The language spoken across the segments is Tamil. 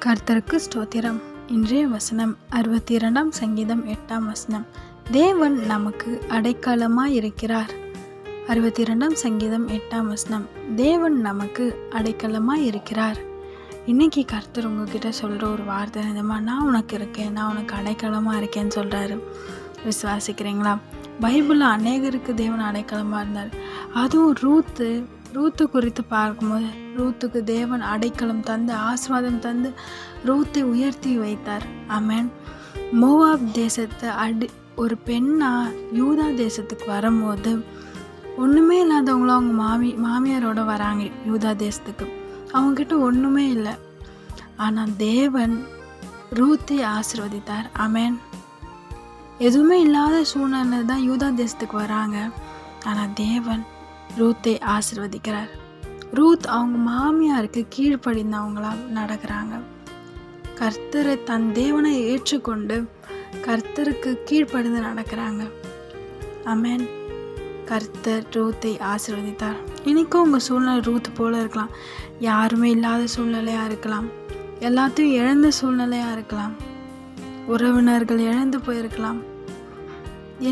கர்த்தருக்கு ஸ்தோத்திரம். இன்றைய வசனம் 62 சங்கீதம் 8 தேவன் நமக்கு அடைக்கலமாயிருக்கிறார். 62 சங்கீதம் 8 தேவன் நமக்கு அடைக்கலமாயிருக்கிறார். இன்னைக்கு கர்த்தர் உங்ககிட்ட சொல்கிற ஒரு வார்த்தை நிஜமா, நான் உனக்கு இருக்கேன், நான் உனக்கு அடைக்கலமாக இருக்கேன்னு சொல்கிறாரு. விசுவாசிக்கிறீங்களா? பைபிளில் அநேகருக்கு தேவன் அடைக்கலமாக இருந்தார். அதுவும் ரூத்து குறித்து பார்க்கும்போது ரூத்துக்கு தேவன் அடைக்கலம் தந்து ஆசீர்வாதம் தந்து ரூத்தை உயர்த்தி வைத்தார். ஆமென். மோவாப் தேசத்தை ஒரு பெண்ணா யூதா தேசத்துக்கு வரும்போது ஒன்றுமே இல்லாதவங்களும் அவங்க மாமியாரோட வராங்க யூதா தேசத்துக்கு. அவங்கக்கிட்ட ஒன்றுமே இல்லை. ஆனால் தேவன் ரூத்தை ஆசீர்வதித்தார். ஆமென். எதுவுமே இல்லாத சூழ்நிலை தான் யூதா தேசத்துக்கு வராங்க. ஆனால் தேவன் ரூத்தை ஆசீர்வதிக்கிறார். ரூத் அவங்க மாமியாருக்கு கீழ்ப்படிந்தவங்களா நடக்கிறாங்க. கர்த்தரை தன் தேவனை ஏற்றுக்கொண்டு கர்த்தருக்கு கீழ்ப்படிந்து நடக்கிறாங்க. ஆமென். கர்த்தர் ரூத்தை ஆசீர்வதித்தார். இன்றைக்கும் உங்கள் சூழ்நிலை ரூத் போல் இருக்கலாம். யாருமே இல்லாத சூழ்நிலையாக இருக்கலாம். எல்லாத்தையும் இழந்த சூழ்நிலையாக இருக்கலாம். உறவினர்கள் இழந்து போயிருக்கலாம்.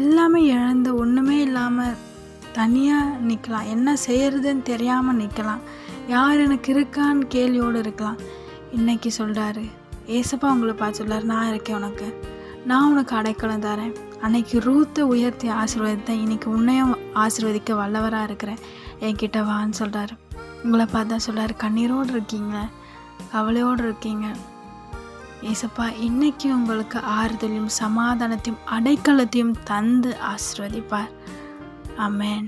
எல்லாமே இழந்து ஒன்றுமே இல்லாமல் தனியாக நிற்கலாம். என்ன செய்கிறதுன்னு தெரியாமல் நிற்கலாம். யார் எனக்கு இருக்கான்னு கேள்வியோடு இருக்கலாம். இன்றைக்கி சொல்கிறாரு, ஏசப்பா உங்களை பார்த்து சொல்கிறார், நான் இருக்கேன் உனக்கு, நான் உனக்கு அடைக்கலம் தரேன். அன்னைக்கு ரூத்தை உயர்த்தி ஆசீர்வதித்தேன், இன்றைக்கி உன்னையும் ஆசீர்வதிக்க வல்லவராக இருக்கிறேன், என்கிட்ட வான்னு சொல்கிறாரு. உங்களை பார்த்தா சொல்கிறாரு, கண்ணீரோடு இருக்கீங்க, கவலையோடு இருக்கீங்க, ஏசப்பா இன்னைக்கு உங்களுக்கு ஆறுதலையும் சமாதானத்தையும் அடைக்கலத்தையும் தந்து ஆசீர்வதிப்பார். ஆமென்.